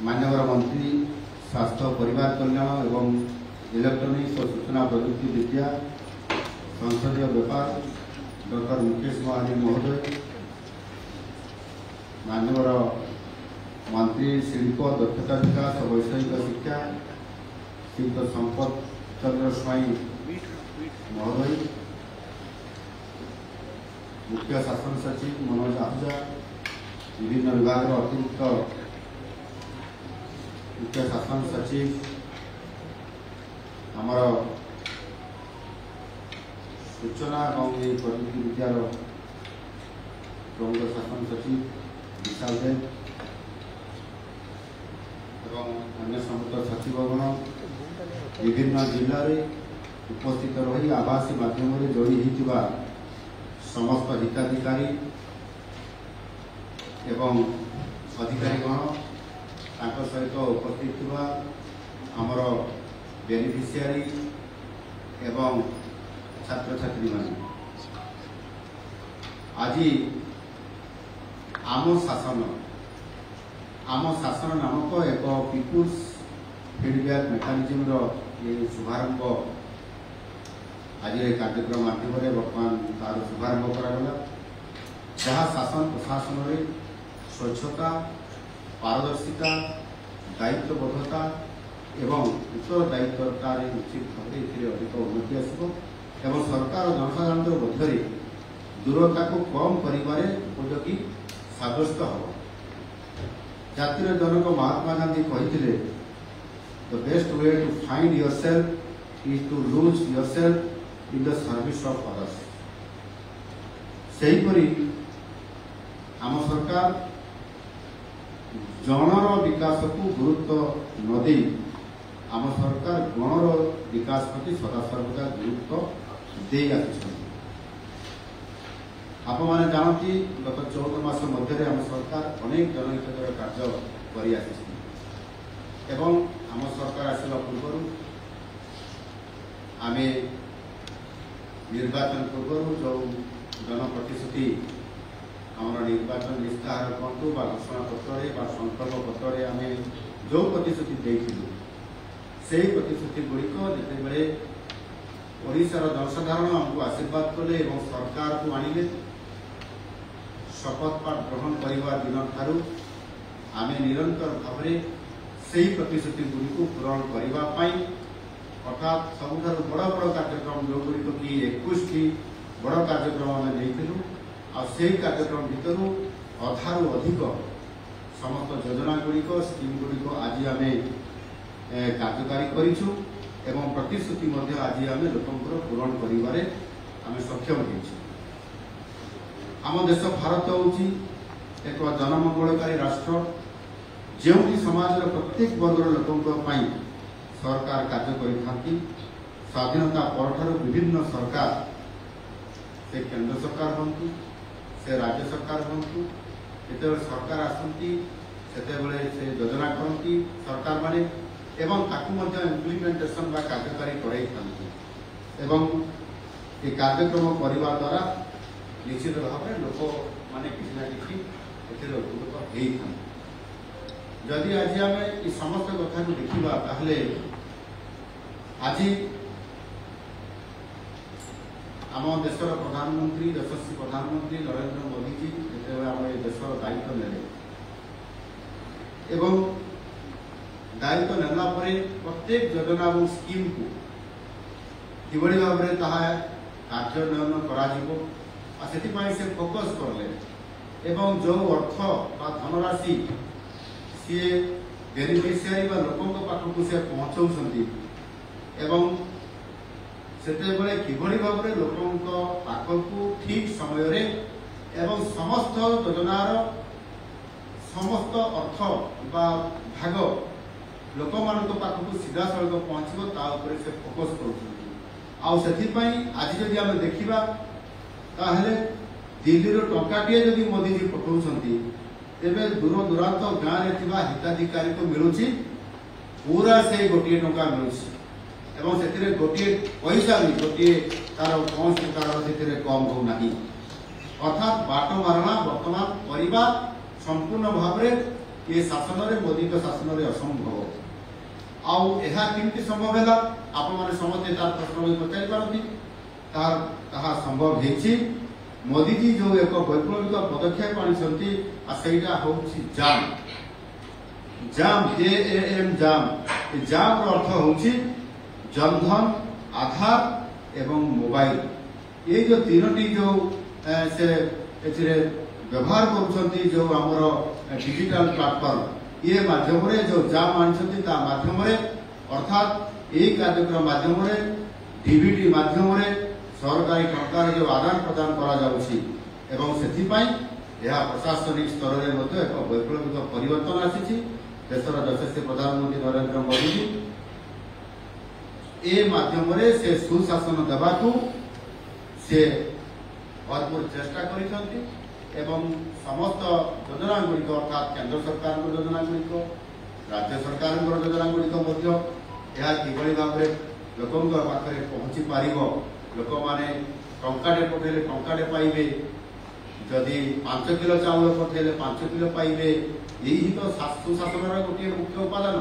माननीय मंत्री स्वास्थ्य परिवार कल्याण एवं इलेक्ट्रॉनिक्स और सूचना प्रजुक्ति विद्या संसदीय व्यापार डॉक्टर मुकेश महानी महोदय, माननीय मंत्री शिल्प दक्षता विकास और वैषयिक शिक्षा श्रीयुक्त संपत चंद्र स्वाई महोदय, मुख्य शासन सचिव मनोज आहूजा, विभिन्न विभाग अतिरिक्त मुख्य शासन सचिव आमर सूचना और प्रजुक्ति विद्यार प्रमुख शासन सचिव विशाल देव एवं अन्य समस्त सचिवगण विभिन्न जिले में उपस्थित रही आभासी माध्यम जोड़ी होता समस्त हिताधिकारी एवं अधिकारीगण सहित उपस्थित हुआ आमर बेनिफिशियरी एवं छात्र छात्री मान आज आम शासन नामक एक पीपुल्स फीडबैक मेकानिज्म शुभारंभ आज कार्यक्रम माध्यम बर्तमान तार शुभारंभ करागला जहाँ शासन प्रशासन में स्वच्छता पारदर्शिता दायित्वबद्धता एवं उत्तरदायित्वता निश्चित भाव में अधिक उन्नति आसब एवं सरकार और जनसाधारण मध्य दूरता को कम करिबारे उपयोगी साब्यस्त हो। जातिर जनक महात्मा गांधी कहते the best way to find yourself is to lose yourself in the service of others. सेहीपरि आम सरकार जनर विकास को गुरुत्व न दे आम सरकार गणर विकास प्रति सदा सर्वदा गुरुत्व दे आसी। आप मैंने जानती गत 14 मास मध्य आम सरकार अनेक जनहितकर कार्य कर आम सरकार आसवा पूर्व आम निर्वाचन पूर्व जो जनप्रतिश्रुति आमर निर्वाचन इस्ताहार कहतु घोषणा पत्र संकल्प पत्र आम जो प्रतिश्रुति देइथिलु से प्रतिश्रुति गुड़िक जितेबले ओडिशार जनसाधारण आमको आशीर्वाद कले और सरकार को आनिले शपथ पाठ ग्रहण करने दिन ठारू आम निरंतर भाव से प्रतिश्रुति गुड़ी पूरण करने अर्थात सबुठ बड़ बड़ कार्यक्रम जो गुड़िक कि 21टी बड़ कार्यक्रम आम नहीं कार्यक्रम भितर अधारू अधिक समस्त योजना गुड़िक स्कीम गुड़िक आज आम कार्यकारी करूँ एवं प्रतिश्रुति आज आम लोकंर पूरण करें आम सक्षम हो। आम देश भारत हूँ एक जनमंगलकारी राष्ट्र जो समाज प्रत्येक वर्गर लोकों सरकार कार्य कर स्वाधीनता पर विभिन्न सरकार से केंद्र सरकार हूँ से राज्य सरकार हूँ जिते सरकार आसती से योजना करती सरकार माने एवं इम्प्लीमेंटेशन कार्यकारी कराई ये कार्यक्रम करने द्वारा निश्चित भाव में लोक मैंने किसी ना कि उपकृत होता। जदि आज आम ये समस्त कथा को देखा ताहले आज आम देशर प्रधानमंत्री यशस्वी प्रधानमंत्री नरेंद्र मोदी जी जिते आम देशर दायित्व नेले एवं दायित्व नेला प्रत्येक योजना और स्कीम को किभली भाव में कार्यान्वयन करा से फोकस करले एवं जो अर्थ बा धनराशि सी बेनिफिशियरी बा लोकों पाखक से पहुँचाऊँगी एवं सेतेबेले किभली भाव में लोकों पाखक ठीक समय एवं समस्त योजनार समस्त अर्थ बा भाग लोक पाखक सीधा सड़क पहुँचो से फोकस कर आज जदि आम देखा ताहले दिल्ली टंकाटे जदि मोदी जी पठाउछंती तेबे दूर दूरांत गाँव में हिताधिकारी को मिलुची पूरा से गोटे टंका मिलुची एवं से गोटे पैसा भी गोटे तार कौन प्रकार से कम होना अर्थात बाट मारणा बर्तमान परिवार संपूर्ण भाव ये शासन में मोदी शासन में असंभव आउ केमती संभव है आपण मैंने समस्ते तार प्रश्न भी पचारि पारती संभव है मोदी जी जो एक वैप्लविक पदक्षेप आनी जाम जाम JAM जाम जाम अर्थ हूँ जनधन आधार एवं मोबाइल ये जो तीनोटी जो से व्यवहार करुँच जो आमर डिजिटल प्लाटफॉर्म ये माध्यम जो जाम आनी माध्यम अर्थात यही कार्यक्रम माध्यम डीबीटी माध्यम सरकारी टंकार जो आदान प्रदान करा प्रशासनिक स्तर में एक वैप्लविक परिवर्तन आसी देशर यशस्वी प्रधानमंत्री नरेंद्र मोदी जी ए माध्यम से सुशासन देवा से भरपूर चेष्टा करिसेंती एवं समस्त योजना गुड़िक अर्थात केंद्र सरकार योजना गुड़िक राज्य सरकार योजना गुड़िक किभली भाव लोकों पाखे पहुँची पार लोक मैंने टंकाटे पठेले टंकाटे पाइबे जदि 5 किलो चाउल पठेले 5 किलो पाइबे यही तो सुशासन गोटे मुख्य उपादान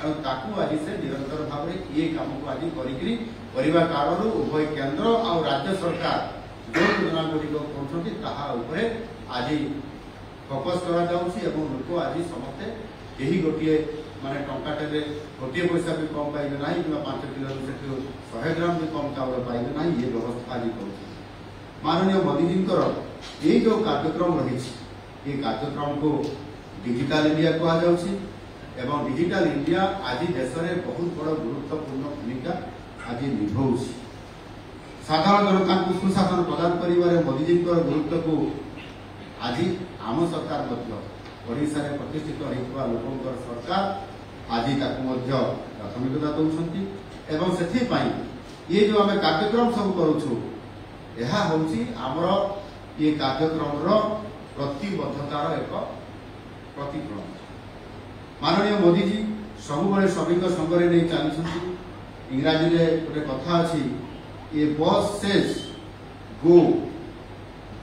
तेणु आज से निरंतर भाव ये कम को आज करने कारण उभय केंद्र और राज्य सरकार जो योजना गुड़िक कर आज फोकस कर लोक आज समस्ते यही गोटे माने टंकाटे गोटे पैसा भी कम पाइबे ना कि 5 किलो से 100 ग्राम भी कम चावल पाइबे ना ये व्यवस्था आज कर माननीय मोदी जी ये जो कार्यक्रम रही ये कार्यक्रम को डिजिटल इंडिया कहुँ डिजिटल इंडिया आज देश में बहुत बड़ गुरुत्वपूर्ण भूमिका आज निभाऊ साधारण जनता को सुशासन प्रदान कर मोदी जी गुरुत्व को आज आम सरकार ओडिशा रे प्रतिष्ठित होइतबा लोकंकर सरकार आज प्राथमिकता दौरान से ये जो आम कार्यक्रम सब करुछु यह हूँ आमर ये कार्यक्रम प्रतिबद्धतार एक प्रतिक्रम माननीय मोदी जी सब श्रमिक संघरे नहीं चली इंग्राजी में गोटे कथा अच्छी ये boss says go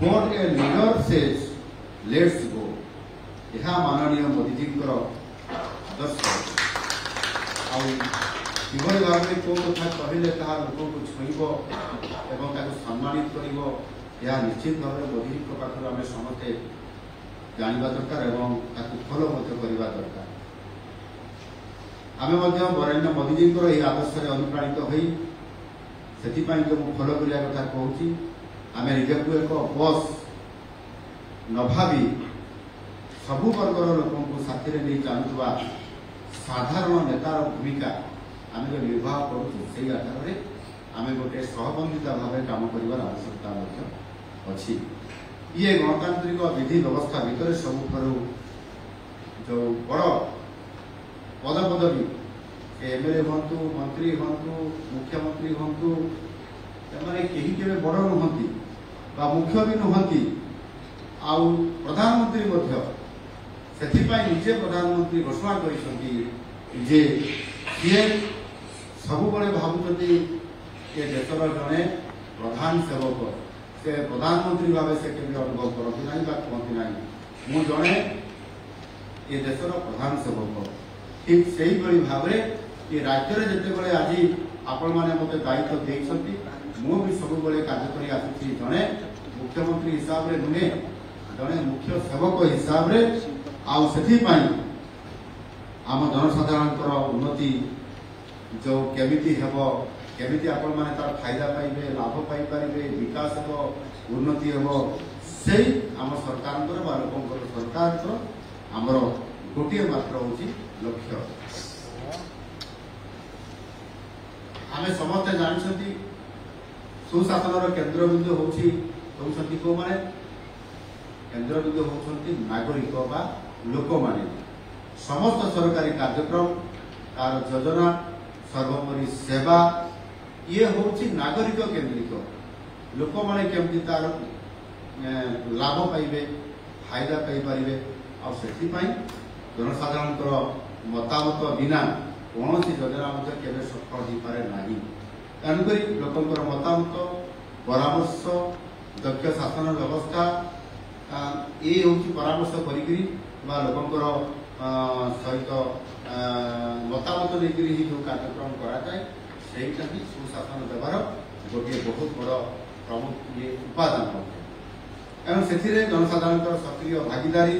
but a leader says let's go यह माननीय मोदी जी आदर्श किभली भाव में कौ कथा कहले लोक को छुईब सम्मानित कर निश्चित भाव में मोदी जी पाखर आम समस्ते जानवा दरकार फॉलो करवा दरकार आम बरेण्य मोदी जी यही आदर्श अनुप्राणित हो जो फॉलो करने कथा कहूँ आम निजक एक बस न भावी सबु वर्गर लोक साथी नहीं चाहूबा साधारण नेतार भूमिका आम जो निर्वाह कर आधार में आम गोटे सहबंधिता भाव काम कर आवश्यकता अच्छी ये गणतांत्रिक विधि व्यवस्था भितर सब जो बड़ पद पदवी एमएलए हूँ मंत्री हूँ मुख्यमंत्री हूँ कहीं के बड़ नुहति मुख्य भी नुहति आउ प्रधानमंत्री से निजे प्रधानमंत्री घोषणा करे सब भावुं ये देशर जड़े प्रधान सेवक से प्रधानमंत्री भाव से केवल अनुभव करती ना कहती ना मु जड़े ये देशर प्रधान सेवक ठीक से ही भाव ये राज्य में जिते आज आपण मैंने मत दायित्व देती मु भी सब कार्य कर जड़े मुख्यमंत्री हिसाब से नुहे जड़े मुख्य सेवक हिसाब से आम जनसाधारण उन्नति जो केमिति हेबो केमिति आपण माने तार फायदा पाइबे लाभ पाई पारिबे विकास हेबो उन्नति हेबो से आम सरकार लोकंकर सरकार आमर गोटे मात्र होची लक्ष्य आम समस्ते जानते सुशासन केन्द्र बिंदु होची कौ माने केन्द्र बिंदु होती नागरिक बा लोक माने समस्त सरकारी कार्यक्रम तार योजना सर्वोपरि सेवा ये हूँ नागरिक केन्द्रित लोक मैंने केमती तार लाभ पाइबे फायदा पाइपर आपाई जनसाधारण मतामत बिना कौन योजना केवे सफल हो पारे ना तेणुक लोकंर मतामत परामर्श दक्ष शासन व्यवस्था ये हूँ परामर्श करी लोकंर सहित मतामत लेकर ही जो कार्यक्रम कराए सहीटा ही सुशासन देवार गोटे बहुत बड़ प्रमुख ये उपादान एवं से जनसाधारण सक्रिय भागीदारी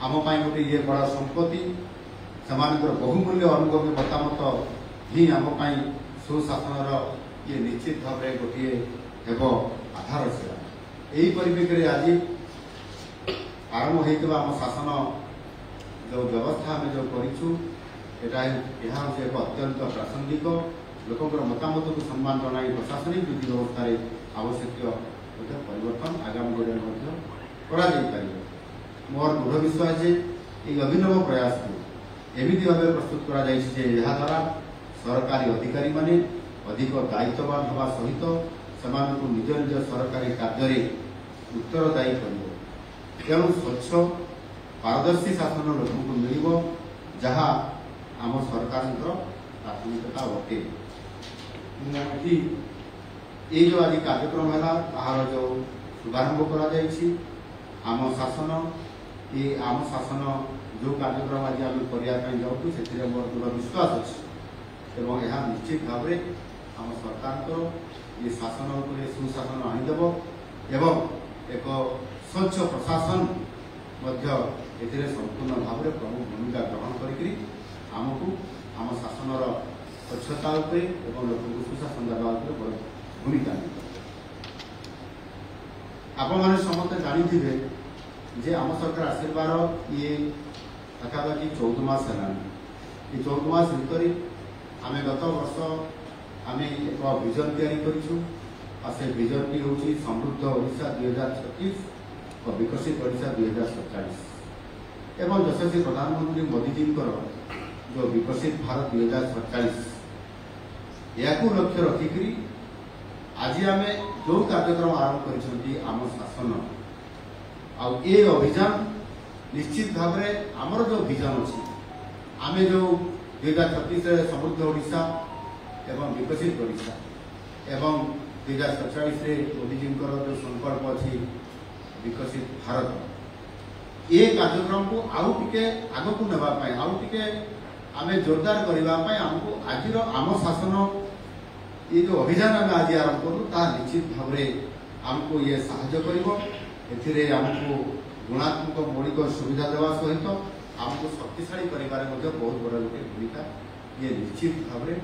आम गोटे ये बड़ा संपत्ति से बहुमूल्य अनुभवी मतामत ही आम सुशासन ये निश्चित भाव में गोटे हेब आधारशिला यही परिप्रेक्षी आज आरंभ होता आम शासन जो व्यवस्था आम जो करूँ यहाँ हूँ एक अत्यंत प्रासंगिक लोकंर मतामत को सम्मान जन प्रशासनिक विधि व्यवस्था आवश्यक परिवर्तन आगामी दिन में मोर दृढ़ विश्वास जे ये अभिनव प्रयास को एमती भाव प्रस्तुत करा सरकारी अधिकारी माने अधिक दायित्ववान होगा सहित से निज निज सरकारी कार्य उत्तरदायी कर तेणु स्वच्छ पारदर्शी शासन लोक मिल जहाँ आम सरकार प्राथमिकता अटे ये जो आज कार्यक्रम है तार जो शुभारंभ आम शासन ये आम शासन जो कार्यक्रम आज आम करने जाऊँ से मोर दृढ़ विश्वास अच्छे और यह निश्चित भाव में आम सरकार ये शासन सुशासन आनीदेव एवं एक स्वच्छ प्रशासन संपूर्ण भाव में प्रमुख भूमिका ग्रहण करी आमको आम शासन स्वच्छता लोक सुशासन देवा बड़ भूमिका आपण मैंने समस्त जानी जे आम सरकार आशीर्वाद ये पाखापाखि 14 मास है ये 14 मास भर आम गत वर्ष आम एक विजन या विजन टी हूँ समृद्ध ओडिशा 2036 और विकसित ओडिशा 2047 एवं यशस्वी प्रधानमंत्री मोदी जी जो विकसित भारत 2047 या लक्ष्य रखिक आज आम जो कार्यक्रम आरंभ कर आम शासन ये अभियान निश्चित भाव में आमर जो विजन अच्छी आम जो 2036 समृद्ध ओडिशा एवं विकसित ओडिशा एवं 2047 मोदी जी जो संकल्प अच्छी विकसित भारत ये कार्यक्रम को आउ टिके आग को नापी आउ टिके आम जोरदार करने आमको आज आम शासन ये जो अभियान आम आज आरंभ करूँ निश्चित भाव में आमको ये साहाय्य कर आमको गुणात्मक मौलिक सुविधा देवा सहित आमको शक्तिशाली कर बहुत बड़ा गोटे भूमिका ये निश्चित भाव में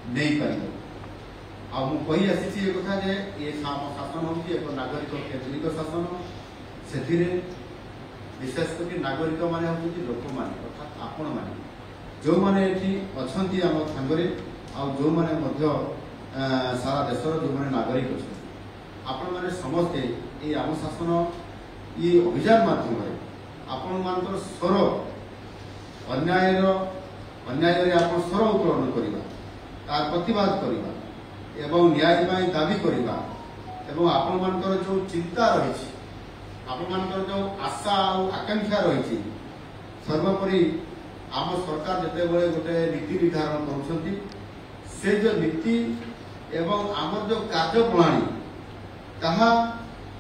नहीं पार मुझे आसी कथा जे ये शासन हूँ एक नागरिक केन्द्रिक शासन से विशेषकर नागरिक माने हूँ लोक मैंने अर्थात आपण मैंने जो मैंने अच्छी आम सांगे जो मैंने सारा देशर जो मैंने नागरिक अच्छा आपण मैंने समस्ते ये आम शासन ये अभियान माध्यम आपण मान स्वर अन्याय आप स्वर उत्तोलन करवा तार प्रतिवाद करवा एवं न्याय दाबी करवा एवं आपण मान जो चिंता रही आपण मान जो आशा और आकांक्षा रही सर्वोपरि आम सरकार जिते बड़े गोटे नीति निर्धारण कर से जो नीति एवं आम जो कार्यप्रणाली ताहा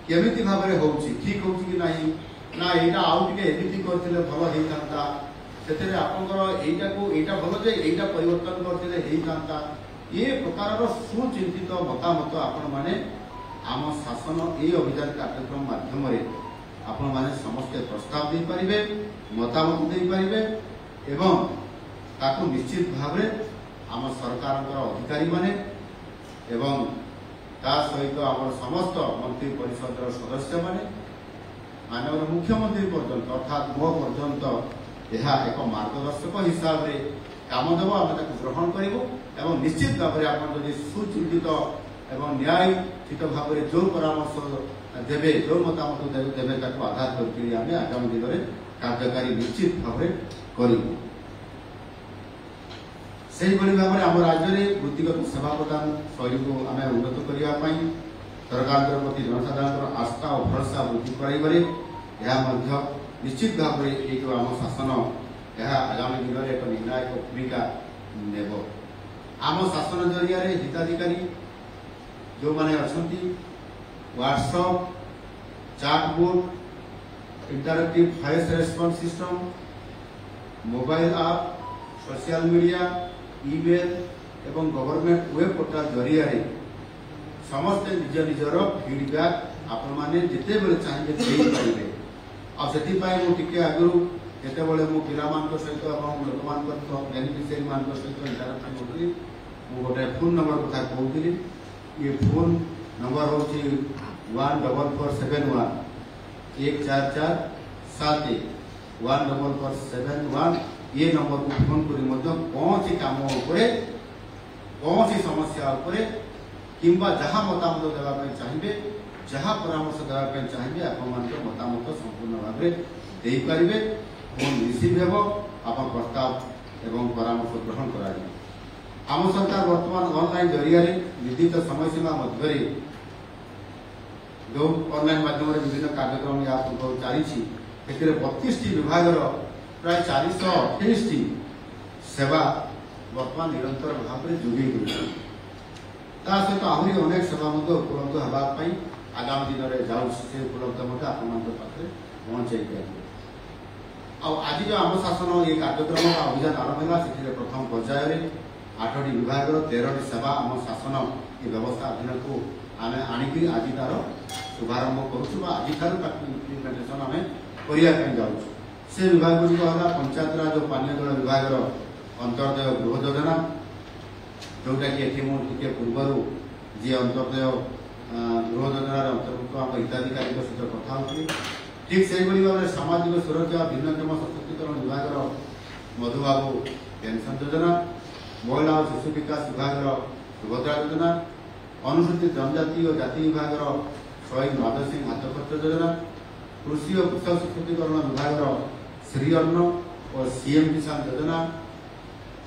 केमिति भाव में हो ठीक हो कि नहीं ना यहाँ आउ टे एमती करते भल होता से आपंकर भल जे यहाँ परिवर्तन करते ये प्रकार सुचिंतित मतामत आपण मैंने आम शासन ये अभियान कार्यक्रम माध्यम आपण मैंने समस्ते प्रस्ताव दे पारे मतामत दे पारे एवं ताकू निश्चित भाव में आम सरकार अधिकारी माने एवं ता सहित आम समस्त मंत्री परिषद सदस्य माने माननीय मुख्यमंत्री पर्यंत अर्थात मो पर्यंत यह एक मार्गदर्शक हिसाब से काम देव आम ग्रहण करूँ निश्चित भाव में आप सुचिंतित एवं न्यायित भाव में जो परामर्श देवे जो मतामत देवे आधार करके आम आगामी दिन में कार्यकारी निश्चित भाव में करूँ से भाव में आम राज्य में वृत्तिगत सेवा प्रदान शैली को आम उन्नत करने सरकार प्रति जनसाधारण आस्था और भरोसा वृद्धि कर निश्चित भाव में ये जो आम शासन यह आगामी दिन में एक निर्णायक भूमिका नेब आम शासन जरिया हिताधिकारी जो माने अच्छा WhatsApp chatbot interactive voice response system, mobile app, social media, email एवं गवर्नमेंट वेब पोर्टल जरिया समस्त निज निजर फीडबैक आपण माने जिते बेले चाहिए दे पाइबे। आ सेति पाई मु टिके आगु जेतेबेले मु पिला मान को सहित एवं लोक मान को बेनिफिशियरी मान को सहित इंटरैक्ट होती मु गोटे फोन नंबर कथा कहूली। ये फोन नंबर होची 14471 14471 14471। ये नंबर को फोन करी कौन सी काम उपरे कौन सी समस्या उपरे किंबा जहाँ मतामत देवाई चाहिए जहाँ परामर्श देवाई चाहिए आपण मतामत संपूर्ण भाव में दे पारे। फोन रिसीव हेब आप प्रस्ताव एवं परामर्श ग्रहण कर। आम सरकार वर्तमान ऑनलाइन जरिया निर्दिष्ट समय सीमा मध्य जो ऑनलाइन माध्यम विभिन्न कार्यक्रम या पूर्व चली 32 विभाग प्राय 428 सेवा वर्तमान निरंतर भाव में जोगे सहित आहरी अनेक सेवा उपलब्ध होगापी आगामी दिन में जाऊँ से उपलब्ध पाखे पहुंचाई दिया। आज जो आम शासन ये कार्यक्रम अभियान आरंभ है से प्रथम पर्यायर 8टी विभाग 13टी सेवा आम शासन ये व्यवस्था अधीन को आम आणिक आज तार शुभारंभ करुँ आज इम्प्लीमेंटेशन आम करने जाऊँ। से विभाग गुड़िक है पंचायत राज और पानीय जल विभाग अंतर्दय गृह योजना जोटा कि ये पूर्वर जी अंतर्दय गृह योजनार अंतर्भुक्त आम हिताधिकारी सहित कथा होती। ठीक से भाव में सामाजिक सुरक्षा भिन्नक्षम सशक्तिकरण विभाग मधुबाबू पेंशन योजना, महिला और शिशु विकास विभाग सुभद्रा योजना, अनुसूचित जनजाति और जाति विभाग शहीद माधव सिंह हाथ खर्च योजना, कृषि और कृषक सशक्तिकरण विभाग श्री अन्न और सीएम किसान योजना,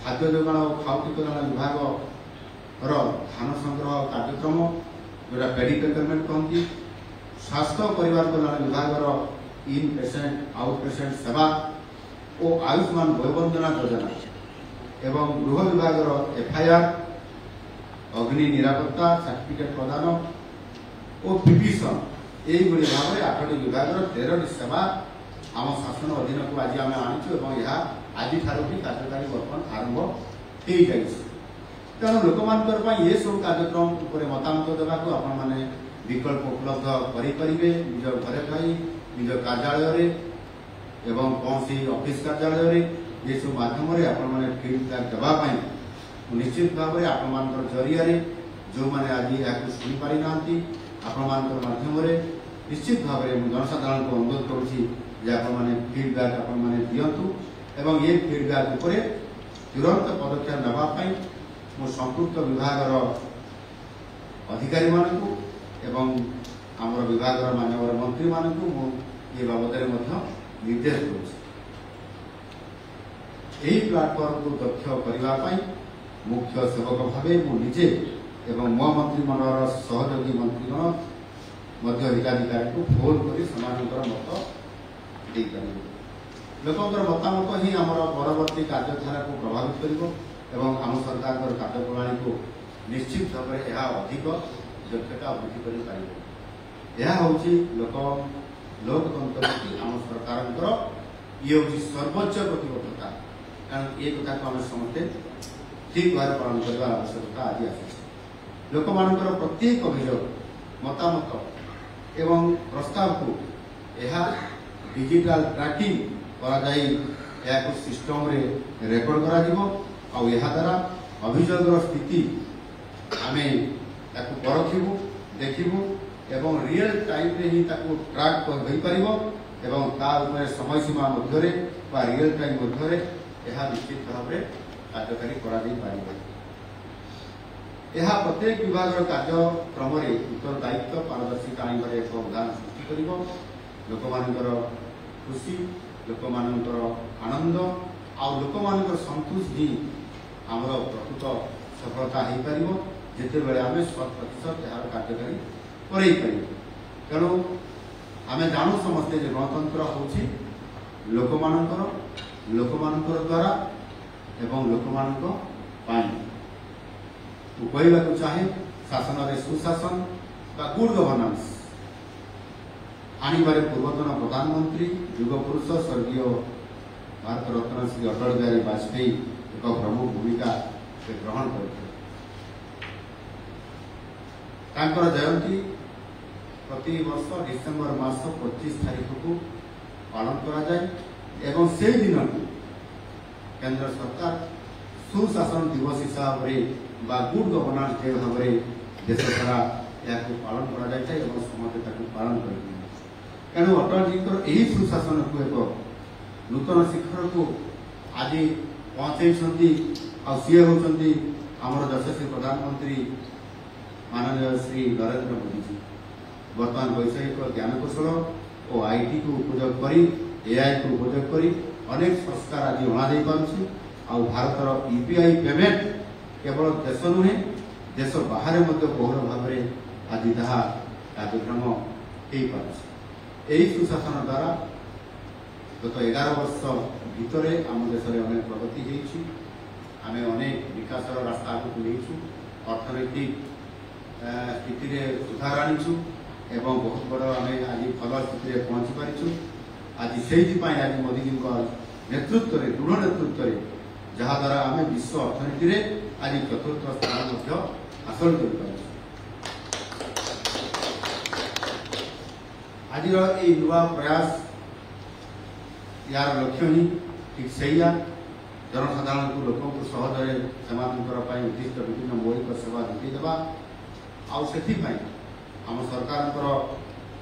खाद्य जोगाण और खाउटी कल्याण विभाग धान संग्रह कार्यक्रम जोटा पेडी पेमेंट कहती, स्वास्थ्य परिवार कल्याण विभाग इन पेसेंट आउट पेसेंट सेवा और आयुष्मान वयोवंदना योजना एवं गृह विभाग एफआईआर अग्नि निरापत्ता सर्टिफिकेट प्रदान और पिटिशन यही भाव में 8टी विभाग 13टी सेवा आम शासन अधीन को आज आम आनीचु आज कार्यकारी बर्तमान आरंभ हो जाए। तेणु लोक ये सब कार्यक्रम मतामत देवाक आपण विकल्प उपलब्ध करें निज घरे भाई निज कार्यालय एवं कौन सी ऑफिस कार्यालय ये सब माध्यम आपण फीडबैक देवाई निश्चित भाव में आपण जरिया जो मैंने आज यहाँ शुणी पारि ना आपण माध्यम निश्चित भाव में जनसाधारण को अनुरोध करुँचे फीडबैक आपण दिंतु एवं ये फीडबैक उपर तुरंत पदक्षेप नापी मो संपुक्त विभाग अधिकारी मानू एवं आम विभाग मानव मंत्री मानू ये बाबद निर्देश करुँच। यही प्लाटफर्म को दक्ष करने मुख्य सेवक भाव मुझे एवं मो मंत्रिमंडल सहयोगी मंत्रीगण हिताधिकारी को फोन कर मत दे लोकंर मतामत ही आम परवर्ती कार्यधारा को प्रभावित कर आम सरकार कार्यप्रणाली को निश्चित भाव में यह अधिक दक्षता वृद्धि कर यह हूँ लोकतंत्र प्रति आम सरकार ये हूँ सर्वोच्च प्रतिबद्धता। कारण ये कथा को आम समस्ते ठीक भाव पालन करने आवश्यकता आज आसी लोक मानकर प्रत्येक अभियोग मतामत एवं प्रस्ताव को यह डिजिटल ट्रैकिंग करा सिस्टम रे रेकर्ड करा यह द्वारा अभियोगर स्थिति आम परखिबू देखिबू एवं रियल टाइम रे ही ट्रैक हो पार समय सीमा मध्य रियल टाइम मध्य यह निश्चित भाव में कार्यकारी कर प्रत्येक विभाग कार्यक्रम उत्तरदायित्व पारदर्शिता आने एक उदाहरण सृष्टि कर लोक खुशी लोक आनंद आ लोक संतुष्टि आमर प्रकृत सफलता हो पार जिते बड़े आम 100% यार कार्यकारी कर। तेणु आम जानू समस्ते गणतंत्र हूँ लोक द्वारा एवं लोक कहवाक चाहे शासन सुशासन गुड गवर्नेंस आनिबारे पूर्वतन प्रधानमंत्री युगपुरुष स्वर्गीय भारत रत्न श्री अटल बिहारी वाजपेयी एक प्रमुख भूमिका ग्रहण करते। जयंती प्रति वर्ष डिसेम्बर मास 25 तारीख को पालन करा जाए एवं से दिन को केंद्र सरकार सुशासन दिवस हिसाब से गुड गवर्नेंस डे भाव में देश सारा यह पालन करा जाए और समस्त पालन कर तेणु अटल जी यही सुशासन को एक नूतन शिखर को आज पहुँचे सी होती आमर यशस्वी प्रधानमंत्री माननीय श्री नरेंद्र मोदी जी। वर्तमान वैषयिक ज्ञानकौशल और आईटी को उपयोग करी एआई को उपयोग करी अनेक संस्कार आज अणाई पार्टी आ भारतर यूपीआई पेमेंट केवल देश नुहे देश बाहर बहुल भाव में आज जहाँ कार्यक्रम हो पार्टी। यही सुशासन द्वारा गत 11 वर्ष भितर आम देश में अनेक प्रगति होती आम अनेक विकास रास्ता आगे नहीं अर्थनैतिक स्थिति सुधार आनीचु एवं बहुत बड़ आम आज भल स्थिति में पहुँची पारिचु। आज से आज मोदी जी नेतृत्व दृढ़ नेतृत्व जहाँ द्वारा आम विश्व अर्थनीति आज चतुर्थ स्थान हासिल कर आज नुआ प्रयास यार लक्ष्य ही ठीक से जनसाधारण को लोक सहजरे से उद्दिष्ट विभिन्न मौलिक सेवा जोगेदेवा आम सरकार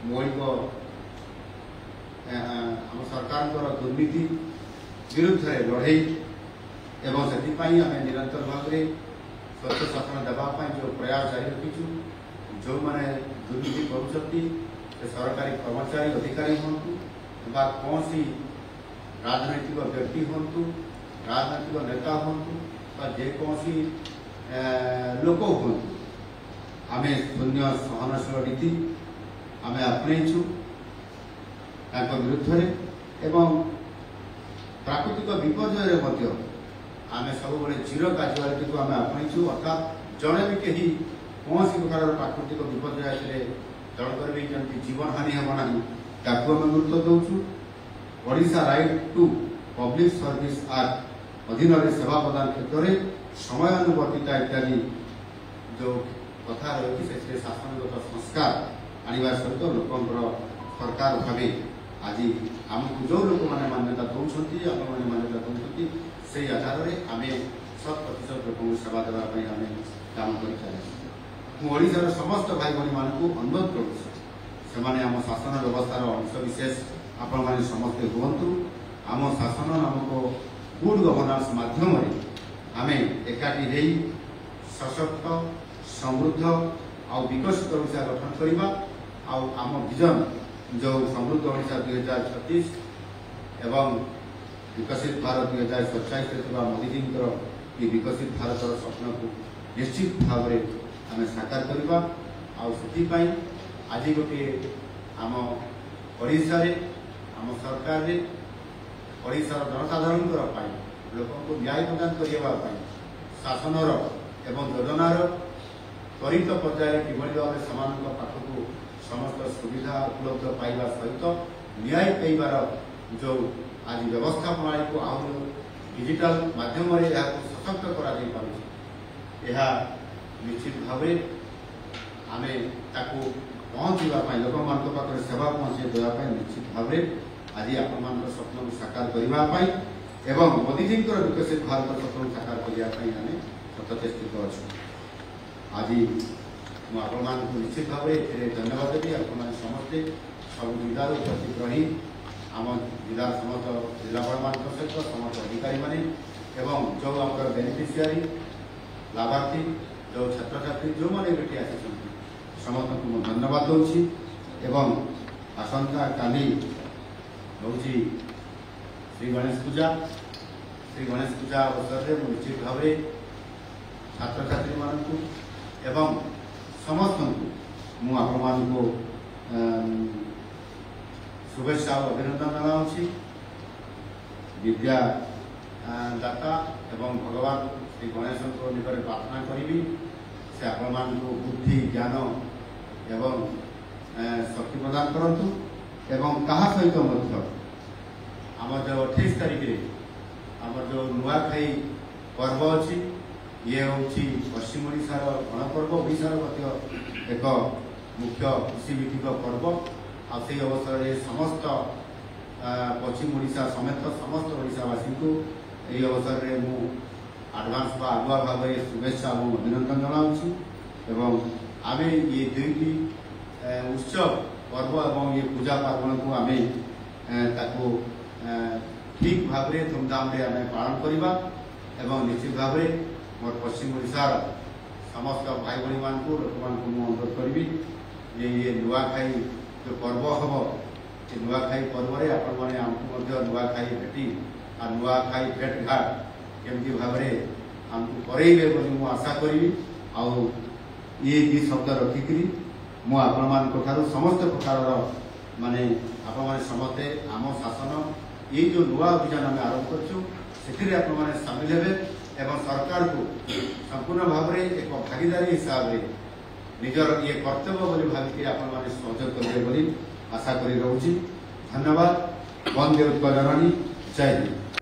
मौलिक आम सरकार दुर्नीति विरुद्ध लड़े एवं से आम निरंतर भाव में स्वच्छ शासन देवाई जो प्रयास जारी रखीचु जो मैंने दुर्नीति कर सरकारी कर्मचारी अधिकारी हूँ कौन सी राजनैतिक व्यक्ति हूँ राजनैतिक नेता हूँ जेकोसी लोक हूँ आम शून्य सहनशील नीति आम आपणईचु विरुद्ध एवं प्राकृतिक विपर्यय आम सब जीरो काजुआलिटी को आम आपणईचु अर्थात जड़े भी कहीं कौन सी प्रकार प्राकृतिक विपर्यय जड़कर भी जमी जीवन हानि हम ना ताकू आम गुरुत्व दौचु। Odisha right to public service act अधीन सेवा प्रदान क्षेत्र में समयानुवर्तिता इत्यादि जो कथा रही है शासनगत संस्कार आने सहित लोकंर सरकार भाव आज आमको जो लोक मैंने मान्यता दौरान आप मान्यता दौरान से आधार में आम 100% लोक सेवा देवाई आम काम कर चलू। मुझार समस्त भाई भाई मानक अनुरोध करें आम शासन व्यवस्थार अंशविशेष आपण मैंने समस्ते हूँ आम शासन नामक गुड गवर्नेंस माध्यम आम एकाठी सशक्त समृद्ध आ विकसित ओडिशा गठन करवा आम विजन जो समृद्ध ओडिशा 2036 एवं विकसित भारत 2047 मोदी जी विकसित भारत स्वप्न को निश्चित भाव में आम साकार करवा आज गोटे आम ओडिशा रे आम सरकार रे ओडिशार जनसाधारण लोक को न्याय प्रदान करने शासनर एवं योजनार त्वरित पर्यायर किभली भाव से पाखक समस्त सुविधा उपलब्ध पाइबा सहित न्याय पाइबार जो आज व्यवस्था प्रणाली को आउ डिजिटल माध्यम सशक्त कर निश्चित भाव आम पहुँचवा लोक मान सेवा पहुँचे देवाई निश्चित भाव आज आपण स्वप्न को साकार करने एवं मोदी जी विकसित भारत स्वप्न साकार करने आम सचेष्टित अच्छु। आज मुझे निश्चित भाव में धन्यवाद देवी आप समस्ते सब जिलार उपस्थित रही आम जिलार समस्त जिलापाल मान सहित समस्त अधिकारी माने एवं जो आम बेनिफिशियरी लाभार्थी जो छात्र छात्री जो मैंने ये आसी समस्त को धन्यवाद दूसरी एवं आसंता काली हूँ श्री गणेश पूजा अवसर में निश्चित भाव छात्र छात्री मानू एवं समस्त को शुभेच्छा और अभिनंदन जनाऊँगी। विद्यादाता एवं भगवान श्री गणेश निकट प्रार्थना करी से आपण बुद्धि ज्ञान एवं शक्ति प्रदान करंतु एवं ताहा सहित आम जो 28 तारीख रे आम जो नुआखाई पर्व अच्छी ये हूँ पश्चिम ओडिशार गणपर्व ओडिशार एक मुख्य कृषिभित्तिक पर्व आई अवसर में समस्त पश्चिम ओडिशा समेत समस्त ओडिशावासी को यही अवसर में मु आडभांस बा आगुआ भाव में शुभेच्छा और अभिनंदन जनाऊँ एवं आम ये दुईटी उत्सव पर्व एवं ये पूजा पार्वण को आम ठीक भाव में धूमधाम रे आम पालन करवा एवं निश्चित भाव में मोर पश्चिम ओडिशार समस्त भाई भाई मान को लोक मान को अनुरोध करी ये नुआखाई जो पर्व हम ये नुआखाई पर्व में आपण मैंने आमको नुआखाई भेटी आ नुआखाई भेट घाट केमती भाव में आमको करेबे बोली मु आशा करी आउ ये दी शब्द रखिकी मु आपण मान समस्त प्रकार माने आपण माने समते आम शासन ये जो नुआ अभियान आम आरंभ कर सामिल हेबे एवं सरकार को संपूर्ण भाव में एक भागीदारी हिसाब से निजर ये कर्तव्य बोली भाविकी आपण माने सहयोग करेंगे बोली आशा करी रहूची। धन्यवाद। वंदे उत्कल जननी। जय हिंद।